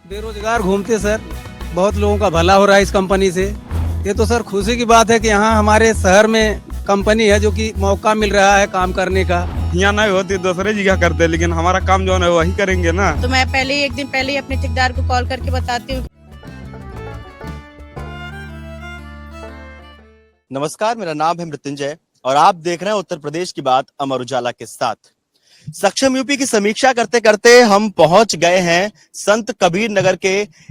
बेरोजगार घूमते सर, बहुत लोगों का भला हो रहा है इस कंपनी से। ये तो सर खुशी की बात है कि यहाँ हमारे शहर में कंपनी है जो कि मौका मिल रहा है काम करने का। यहाँ नहीं होती दूसरे जगह करते, लेकिन हमारा काम जो है वही करेंगे ना। तो मैं पहले ही एक दिन पहले ही अपने ठेकेदार को कॉल करके बताती हूँ। नमस्कार, मेरा नाम है मृत्युंजय और आप देख रहे हैं उत्तर प्रदेश की बात अमर उजाला के साथ। सक्षम यूपी की समीक्षा करते करते हम पहुंच गए हैं संत कबीर नगर के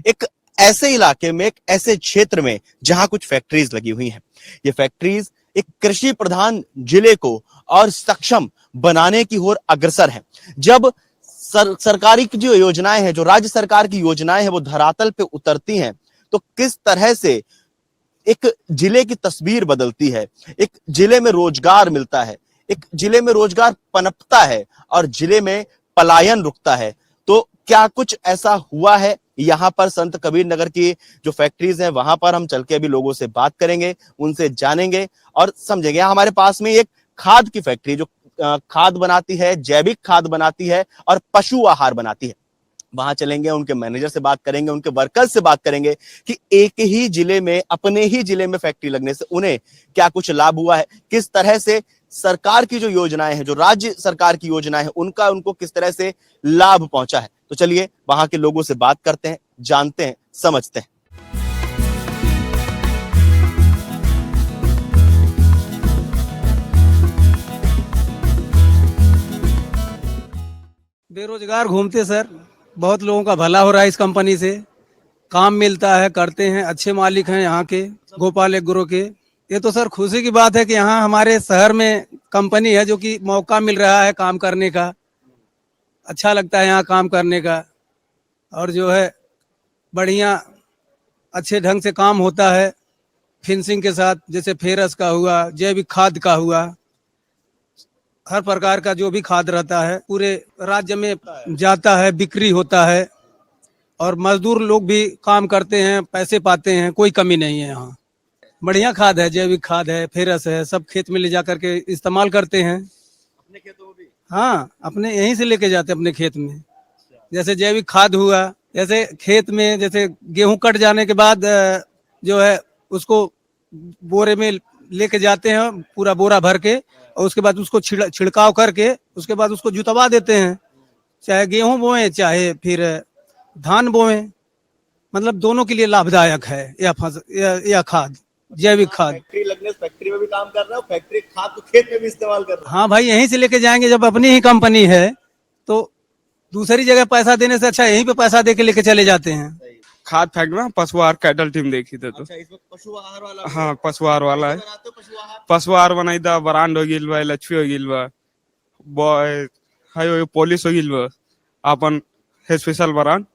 एक ऐसे इलाके में, एक ऐसे क्षेत्र में जहां कुछ फैक्ट्रीज लगी हुई हैं। ये फैक्ट्रीज एक कृषि प्रधान जिले को और सक्षम बनाने की ओर अग्रसर है। जब सरकारी की जो योजनाएं हैं, जो राज्य सरकार की योजनाएं हैं, वो धरातल पे उतरती हैं तो किस तरह से एक जिले की तस्वीर बदलती है, एक जिले में रोजगार मिलता है, एक जिले में रोजगार पनपता है और जिले में पलायन रुकता है। तो क्या कुछ ऐसा हुआ है यहाँ पर संत कबीर नगर की जो फैक्ट्रीज हैं वहां पर हम चल के अभी लोगों से बात करेंगे, उनसे जानेंगे और समझेंगे। हमारे पास में एक खाद की फैक्ट्री जो खाद बनाती है, जैविक खाद बनाती है और पशु आहार बनाती है। वहां चलेंगे, उनके मैनेजर से बात करेंगे, उनके वर्कर्स से बात करेंगे कि एक ही जिले में, अपने ही जिले में फैक्ट्री लगने से उन्हें क्या कुछ लाभ हुआ है, किस तरह से सरकार की जो योजनाएं हैं, जो राज्य सरकार की योजनाएं हैं, उनका उनको किस तरह से लाभ पहुंचा है। तो चलिए वहां के लोगों से बात करते हैं, जानते हैं, समझते हैं। बेरोजगार घूमते सर, बहुत लोगों का भला हो रहा है इस कंपनी से। काम मिलता है, करते हैं, अच्छे मालिक हैं यहाँ के, गोपाल एग्रो के। ये तो सर खुशी की बात है कि यहाँ हमारे शहर में कंपनी है जो कि मौका मिल रहा है काम करने का। अच्छा लगता है यहाँ काम करने का और जो है बढ़िया अच्छे ढंग से काम होता है फिनिशिंग के साथ। जैसे फेरस का हुआ, जैविक खाद का हुआ, हर प्रकार का जो भी खाद रहता है पूरे राज्य में जाता है, बिक्री होता है और मजदूर लोग भी काम करते हैं, पैसे पाते हैं, कोई कमी नहीं है यहाँ। बढ़िया खाद है, जैविक खाद है, फेरस है, सब खेत में ले जा करके इस्तेमाल करते हैं। अपने खेतों में भी? हाँ, अपने यहीं से लेके जाते हैं अपने खेत में। जैसे जैविक खाद हुआ, जैसे खेत में जैसे गेहूं कट जाने के बाद जो है उसको बोरे में लेके जाते हैं, पूरा बोरा भर के, और उसके बाद उसको छिड़काव करके उसके बाद उसको जुतवा देते हैं। चाहे गेहूं बोएं चाहे फिर धान बोएं, मतलब दोनों के लिए लाभदायक है यह खाद, जैविक खाद। फैक्ट्री लगने से फैक्ट्री में भी काम कर रहा हूँ, फैक्ट्री खाद तो खेत में भी इस्तेमाल कर रहा हूँ। हाँ भाई, यहीं से लेके जाएंगे। जब अपनी ही कंपनी है तो दूसरी जगह पैसा देने से अच्छा यहीं पे पैसा दे के लेके चले जाते हैं। खाद फैक्ट्री में पशु आहार कैटल टीम देखी थे तो। अच्छा, इसमें पशु आहार वाला भी हाँ, पशु आहार वाला है। बनाते हो पशु आहार? पशु आहार बनाई था, ब्रांड हो गिल बा, लक्ष्मी हो गिल बा, हाई पुलिस हो गिल बा, अपन स्पेशल ब्रांड।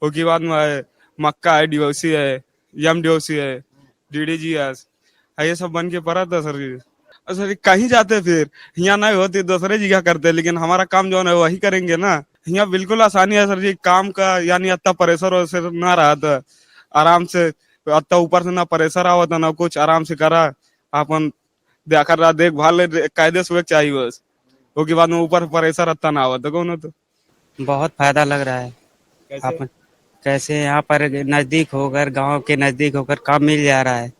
उसके बाद में मक्का है, डीओसी है, एम डीओसी है, डीडीजीएस, ये सब बन के पड़ा था सर जी। सर कहीं जाते फिर यहाँ नहीं होती दूसरे जगह करते, लेकिन हमारा काम जो है वही करेंगे ना। यहाँ बिल्कुल आसानी है सर जी काम का, यानी इतना प्रेशर वैसर ना रहा था, आराम से इतना ऊपर से ना प्रेशर आवा था ना कुछ, आराम से करा अपन देखा रहा, देखभाल कायदे से चाहिए बस। उसके बाद में ऊपर प्रेशर इतना ना आवा था कौन। तो बहुत फायदा लग रहा है। अपन कैसे यहाँ पर नजदीक होकर, गांव के नजदीक होकर काम मिल जा रहा है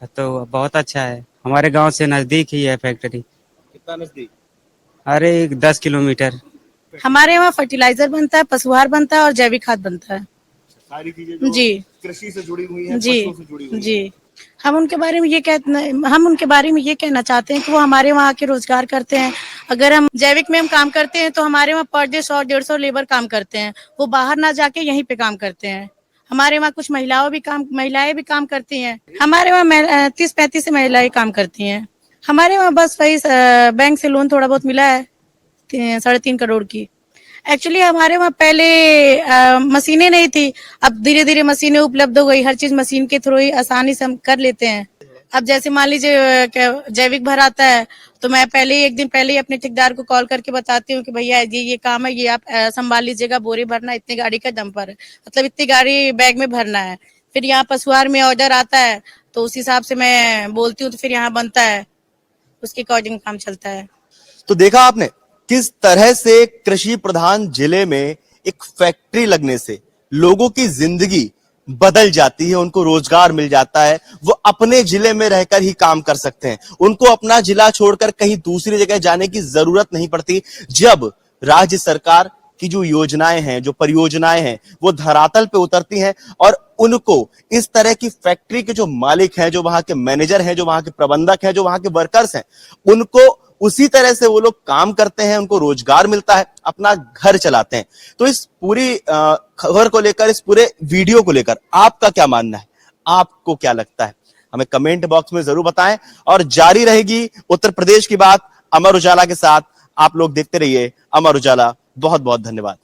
तो बहुत अच्छा है। हमारे गांव से नजदीक ही है फैक्ट्री। कितना नजदीक? अरे 10 किलोमीटर। हमारे यहाँ फर्टिलाइजर बनता है, पशु आहार बनता है और जैविक खाद बनता है। सारी चीजें जो जी कृषि से जुड़ी हुई हैं, जी पशुओं से जुड़ी हुई हैं। जी। हम उनके बारे में ये कहना चाहते हैं कि वो हमारे वहाँ के रोजगार करते हैं। अगर हम जैविक में हम काम करते हैं तो हमारे वहाँ पर डे 100-150 लेबर काम करते हैं। वो बाहर ना जाके यहीं पे काम करते हैं। हमारे वहाँ कुछ महिलाएं भी काम करती हैं। हमारे वहाँ 30-35 से महिलाएं काम करती हैं। हमारे वहाँ बस वही बैंक से लोन थोड़ा बहुत मिला है 3.5 करोड़ की। एक्चुअली हमारे वहाँ पहले मशीनें नहीं थी, अब धीरे धीरे मशीनें उपलब्ध हो गई। हर चीज मशीन के थ्रू ही आसानी से हम कर लेते हैं। अब जैसे मान लीजिए जैविक भर आता है तो मैं एक दिन पहले ही अपने ठेकेदार को कॉल करके बताती हूँ कि भैया ये काम है, ये आप संभाल लीजिएगा, बोरी भरना इतनी गाड़ी का डंपर है, मतलब इतनी गाड़ी बैग में भरना है। फिर यहाँ पशुआहार में ऑर्डर आता है तो उस हिसाब से मैं बोलती हूँ तो फिर यहाँ बनता है, उसके अकॉर्डिंग काम चलता है। तो देखा आपने किस तरह से कृषि प्रधान जिले में एक फैक्ट्री लगने से लोगों की जिंदगी बदल जाती है, उनको रोजगार मिल जाता है, वो अपने जिले में रहकर ही काम कर सकते हैं, उनको अपना जिला छोड़कर कहीं दूसरी जगह जाने की जरूरत नहीं पड़ती। जब राज्य सरकार की जो योजनाएं हैं, जो परियोजनाएं हैं, वो धरातल पे उतरती हैं और उनको इस तरह की फैक्ट्री के जो मालिक हैं, जो वहां के मैनेजर हैं, जो वहां के प्रबंधक हैं, जो वहां के वर्कर्स हैं, उनको उसी तरह से वो लोग काम करते हैं, उनको रोजगार मिलता है, अपना घर चलाते हैं। तो इस पूरी खबर को लेकर, इस पूरे वीडियो को लेकर आपका क्या मानना है? आपको क्या लगता है? हमें कमेंट बॉक्स में जरूर बताएं। और जारी रहेगी उत्तर प्रदेश की बात अमर उजाला के साथ। आप लोग देखते रहिए अमर उजाला। बहुत बहुत धन्यवाद।